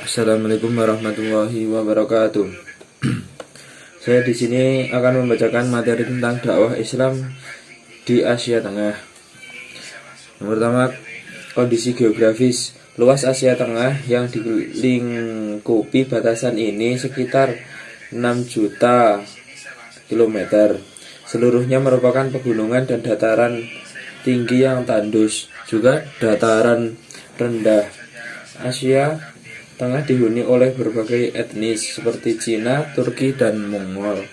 Assalamualaikum warahmatullahi wabarakatuh. Saya di sini akan membacakan materi tentang dakwah Islam di Asia Tengah. Yang pertama, kondisi geografis. Luas Asia Tengah yang dilingkupi batasan ini sekitar 6 juta kilometer. Seluruhnya merupakan pegunungan dan dataran tinggi yang tandus, juga dataran rendah. Asia Tengah dihuni oleh berbagai etnis seperti Cina, Turki, dan Mongol.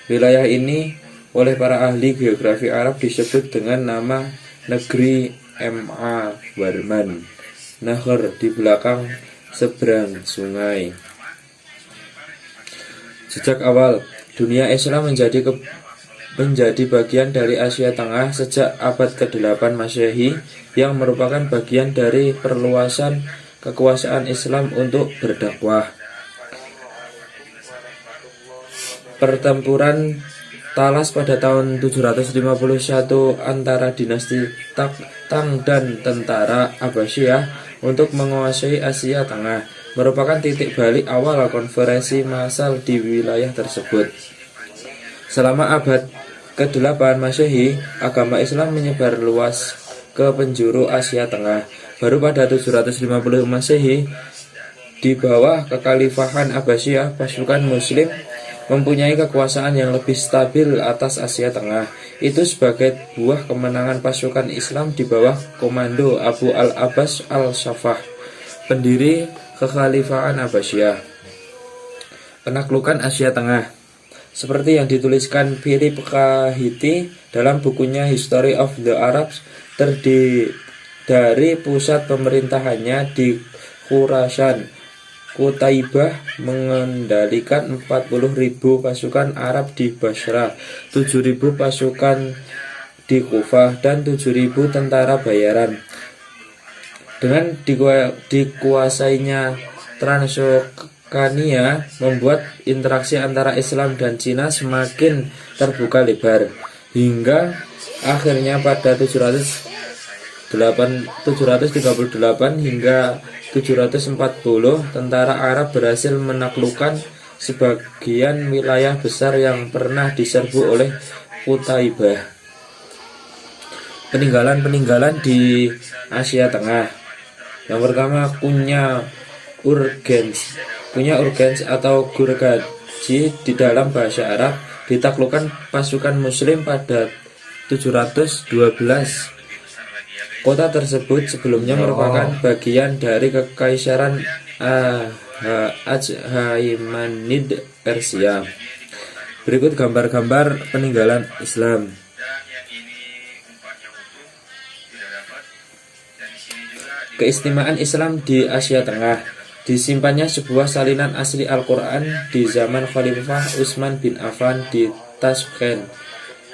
Wilayah ini oleh para ahli geografi Arab disebut dengan nama negeri Ma Warman, Nahr di belakang seberang sungai. Sejak awal, dunia Islam menjadi bagian dari Asia Tengah sejak abad ke-8 Masehi, yang merupakan bagian dari perluasan kekuasaan Islam untuk berdakwah. Pertempuran Talas pada tahun 751 antara dinasti Tang dan tentara Abbasiyah untuk menguasai Asia Tengah merupakan titik balik awal konferensi massal di wilayah tersebut. Selama abad ke-8 Masehi, agama Islam menyebar luas ke penjuru Asia Tengah. Baru pada 750 Masehi, di bawah kekhalifahan Abbasiyah, pasukan Muslim mempunyai kekuasaan yang lebih stabil atas Asia Tengah. Itu sebagai buah kemenangan pasukan Islam di bawah komando Abu al-Abbas al-Safah, pendiri kekhalifahan Abbasiyah. Penaklukan Asia Tengah, seperti yang dituliskan Philip Kahiti dalam bukunya History of the Arabs, dari pusat pemerintahannya di Khurasan, Qutaibah mengendalikan 40.000 pasukan Arab di Basra, 7.000 pasukan di Kufah, dan 7.000 tentara bayaran. Dengan dikuasainya Transokania, membuat interaksi antara Islam dan Cina semakin terbuka lebar, hingga akhirnya pada 738 hingga 740 tentara Arab berhasil menaklukkan sebagian wilayah besar yang pernah diserbu oleh Qutaibah. Peninggalan di Asia Tengah. Yang pertama, Kunya Urgens atau Gurgaji di dalam bahasa Arab ditaklukkan pasukan Muslim pada 712. Kota tersebut sebelumnya merupakan bagian dari Kekaisaran Achaimanid Persia. Berikut gambar-gambar peninggalan Islam. Keistimewaan Islam di Asia Tengah. Disimpannya sebuah salinan asli Al-Quran di zaman Khalifah Utsman bin Affan di Tashkent.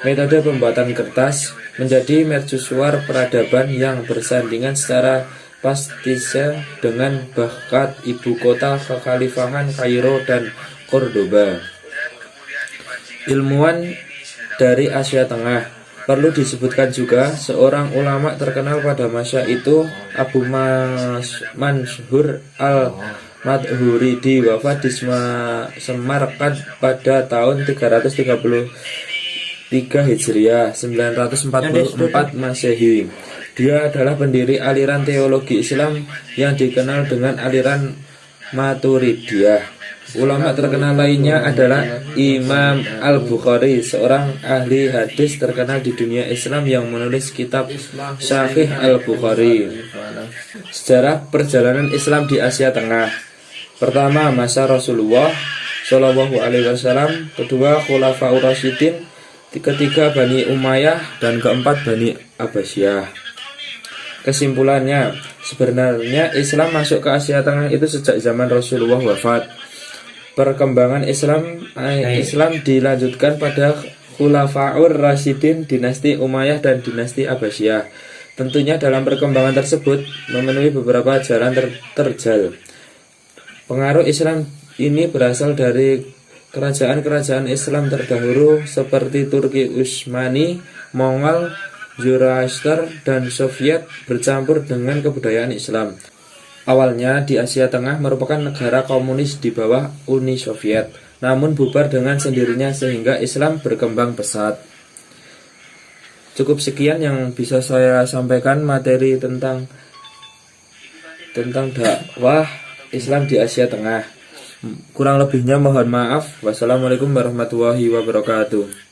Metode pembuatan kertas menjadi mercusuar peradaban yang bersandingan secara pastise dengan Baghdad, ibu kota kekhalifahan Kairo, dan Cordoba. Ilmuwan dari Asia Tengah. Perlu disebutkan juga seorang ulama terkenal pada masa itu, Abu Mansur al-Madhuridi, wafat di Samarkand pada tahun 333 Hijriah, 944 Masehi. Dia adalah pendiri aliran teologi Islam yang dikenal dengan aliran Maturidiyah. Ulama terkenal lainnya adalah Imam Al-Bukhari, seorang ahli hadis terkenal di dunia Islam yang menulis kitab Sahih Al-Bukhari. Sejarah perjalanan Islam di Asia Tengah. Pertama, masa Rasulullah Shallallahu Alaihi Wasallam. Kedua, Khulafaur Rasyidin. Ketiga, Bani Umayyah. Dan keempat, Bani Abbasiyah. Kesimpulannya, sebenarnya Islam masuk ke Asia Tengah itu sejak zaman Rasulullah wafat. Perkembangan Islam dilanjutkan pada Khulafaur Rasyidin, dinasti Umayyah, dan dinasti Abbasiyah. Tentunya dalam perkembangan tersebut memenuhi beberapa jalan terjal. Pengaruh Islam ini berasal dari kerajaan-kerajaan Islam terdahulu seperti Turki Utsmani, Mongol, Zoroaster, dan Soviet bercampur dengan kebudayaan Islam. awalnya di Asia Tengah merupakan negara komunis di bawah Uni Soviet, namun bubar dengan sendirinya sehingga Islam berkembang pesat. Cukup sekian yang bisa saya sampaikan materi tentang dakwah Islam di Asia Tengah. Kurang lebihnya mohon maaf. Wassalamualaikum warahmatullahi wabarakatuh.